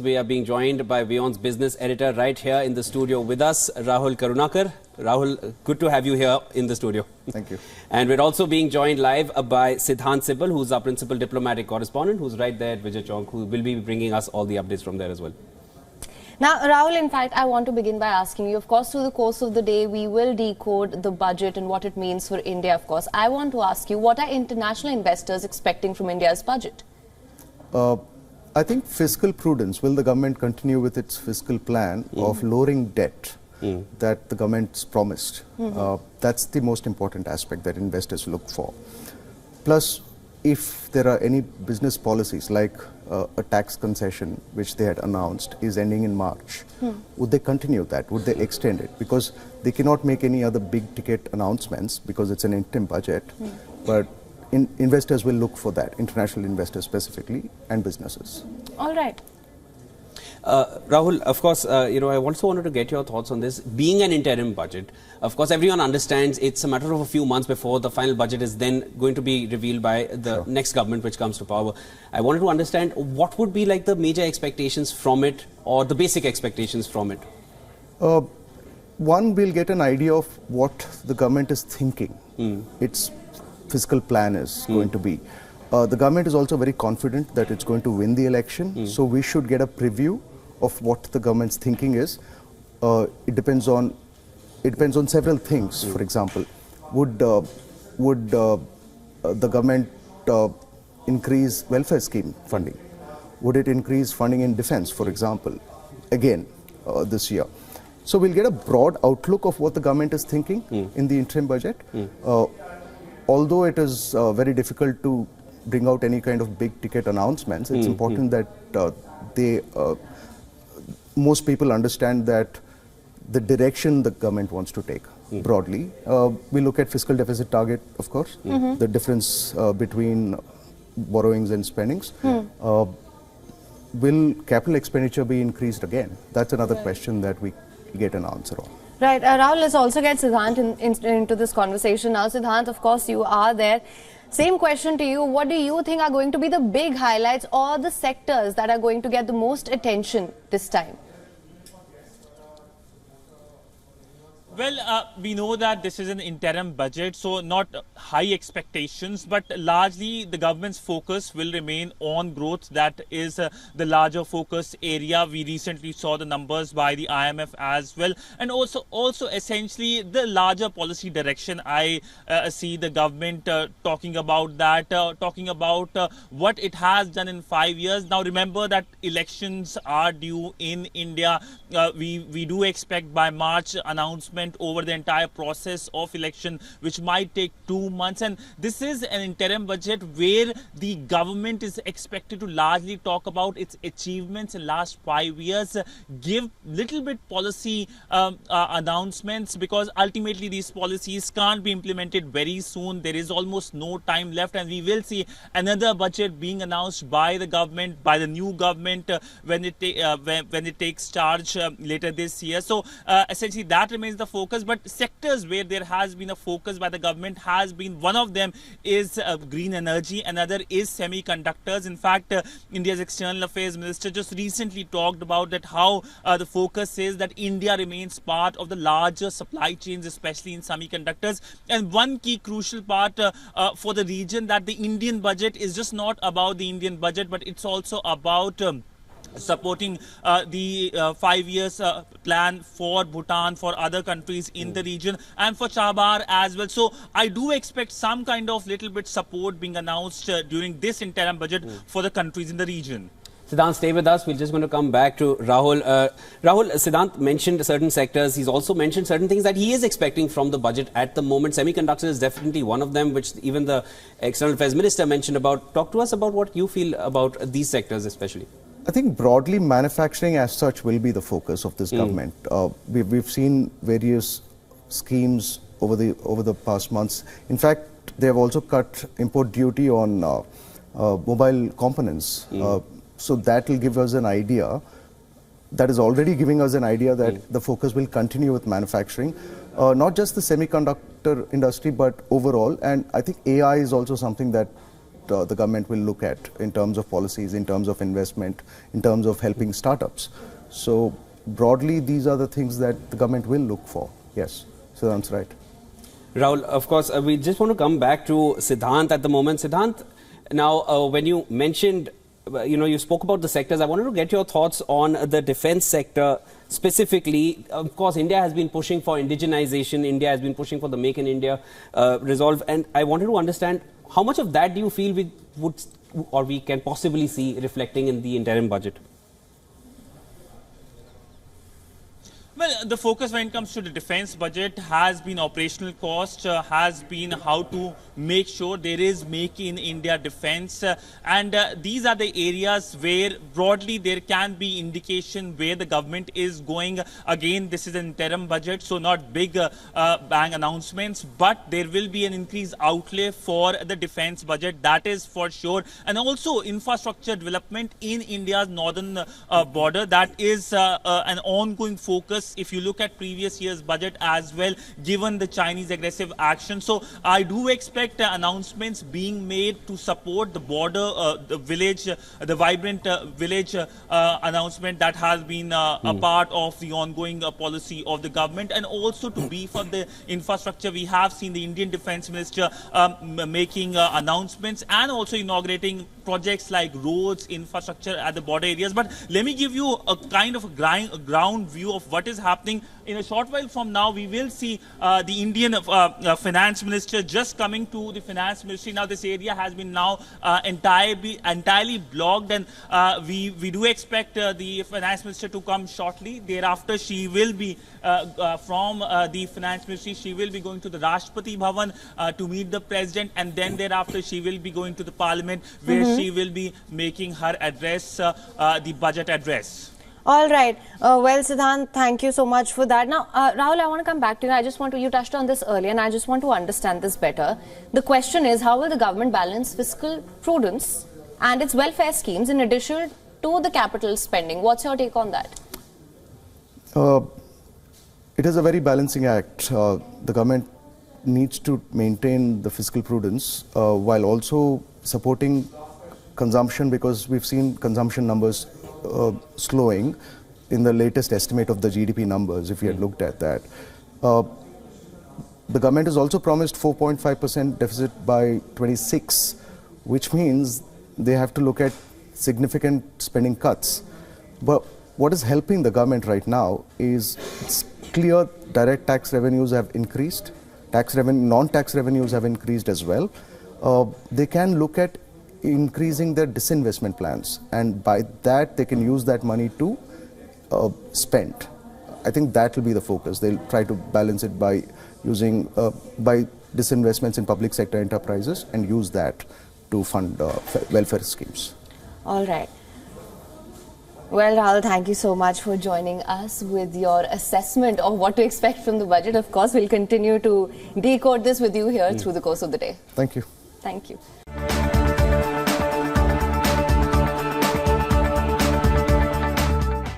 We are being joined by WION's business editor right here in the studio with us, Rahul Karunakar. Rahul, good to have you here in the studio. Thank you. And we're also being joined live by Siddhant Sibal, who's our principal diplomatic correspondent, who's right there at Vijay Chowk, who will be bringing us all the updates from there as well. Now, Rahul, in fact, I want to begin by asking you, of course, through the course of the day, we will decode the budget and what it means for India, of course. I want to ask you, what are international investors expecting from India's budget? I think fiscal prudence. Will the government continue with its fiscal plan of lowering debt that the government's promised? That's the most important aspect that investors look for. Plus, if there are any business policies like a tax concession which they had announced is ending in March, would they continue that? Would they extend it? Because they cannot make any other big ticket announcements because it's an interim budget. But investors will look for that, international investors specifically, and businesses. All right. Rahul, of course, I also wanted to get your thoughts on this. Being an interim budget, of course, everyone understands it's a matter of a few months before the final budget is then going to be revealed by the next government which comes to power. I wanted to understand what would be like the major expectations from it or the basic expectations from it. One, we'll get an idea of what the government is thinking. Its fiscal plan is going to be. The government is also very confident that it's going to win the election, so we should get a preview of what the government's thinking is. It depends on several things. For example, would the government increase welfare scheme funding? Would it increase funding in defense, for example, again this year? So we'll get a broad outlook of what the government is thinking in the interim budget. Although it is very difficult to bring out any kind of big ticket announcements, it's important that most people understand that the direction the government wants to take broadly. We look at fiscal deficit target, of course, the difference between borrowings and spendings. Will capital expenditure be increased again? That's another question that we get an answer on. Right. Rahul, let's also get Siddhant into this conversation now. Siddhant, of course, you are there. Same question to you. What do you think are going to be the big highlights or the sectors that are going to get the most attention this time? Well, we know that this is an interim budget, so not high expectations, but largely the government's focus will remain on growth. That is the larger focus area. We recently saw the numbers by the IMF as well, and also essentially the larger policy direction. I see the government talking about that, talking about what it has done in 5 years. Now, remember that elections are due in India. We do expect by March announcement over the entire process of election, which might take 2 months. And this is an interim budget where the government is expected to largely talk about its achievements in last 5 years, give little bit policy announcements, because ultimately these policies can't be implemented very soon. There is almost no time left, and we will see another budget being announced by the government, by the new government when it takes charge later this year. So essentially that remains the focus, but sectors where there has been a focus by the government has been, one of them is green energy, another is semiconductors. In fact, India's External Affairs Minister just recently talked about that how the focus is that India remains part of the larger supply chains, especially in semiconductors. And one key crucial part for the region, that the Indian budget is just not about the Indian budget, but it's also about supporting the 5 years plan for Bhutan, for other countries in the region, and for Chabar as well. So I do expect some kind of little bit support being announced during this interim budget for the countries in the region. Siddhant, stay with us. We're just going to come back to Rahul. Rahul, Siddhant mentioned certain sectors. He's also mentioned certain things that he is expecting from the budget at the moment. Semiconductors is definitely one of them, which even the External Affairs Minister mentioned about. Talk to us about what you feel about these sectors especially. I think broadly manufacturing as such will be the focus of this government. We've seen various schemes over the past months. In fact, they have also cut import duty on mobile components. So that will give us an idea. That is already giving us an idea that the focus will continue with manufacturing. Not just the semiconductor industry, but overall. And I think AI is also something that the government will look at in terms of policies, in terms of investment, in terms of helping startups. So broadly, these are the things that the government will look for. Yes, so that's right. Rahul, of course, we just want to come back to Siddhant at the moment. Siddhant, now when you mentioned, you spoke about the sectors, I wanted to get your thoughts on the defense sector specifically. Of course, India has been pushing for indigenization, India has been pushing for the Make in India resolve, and I wanted to understand how much of that do you feel we would or we can possibly see reflecting in the interim budget? Well, the focus when it comes to the defense budget has been operational cost, has been how to make sure there is Make in India defense. And these are the areas where broadly there can be indication where the government is going. Again, this is an interim budget, so not big bang announcements, but there will be an increased outlay for the defense budget, that is for sure. And also infrastructure development in India's northern border, that is an ongoing focus if you look at previous year's budget as well, given the Chinese aggressive action. So I do expect announcements being made to support the border, the village, the vibrant village announcement that has been a part of the ongoing policy of the government, and also to beef up the infrastructure. We have seen the Indian Defence Minister making announcements and also inaugurating projects like roads, infrastructure at the border areas. But let me give you a kind of a ground view of what is happening. In a short while from now, we will see the Indian Finance Minister just coming to the Finance Ministry. Now, this area has been now entirely blocked, and we do expect the Finance Minister to come shortly. Thereafter, she will be from the Finance Ministry, she will be going to the Rashtrapati Bhavan to meet the President, and then thereafter she will be going to the Parliament, where she will be making her address, the budget address. All right. Well, Siddhant, thank you so much for that. Now, Rahul, I want to come back to you. You touched on this earlier, and I just want to understand this better. The question is, how will the government balance fiscal prudence and its welfare schemes in addition to the capital spending? What's your take on that? It is a very balancing act. The government needs to maintain the fiscal prudence while also supporting consumption, because we've seen consumption numbers slowing in the latest estimate of the GDP numbers, if you had looked at that. The government has also promised 4.5% deficit by 26, which means they have to look at significant spending cuts. But what is helping the government right now is it's clear direct tax revenues have increased, non-tax revenues have increased as well. They can look at increasing their disinvestment plans, and by that they can use that money to spend. I think that will be the focus. They'll try to balance it by using by disinvestments in public sector enterprises and use that to fund welfare schemes. All right. Well, Rahul, thank you so much for joining us with your assessment of what to expect from the budget. Of course, we'll continue to decode this with you here through the course of the day. Thank you. Thank you.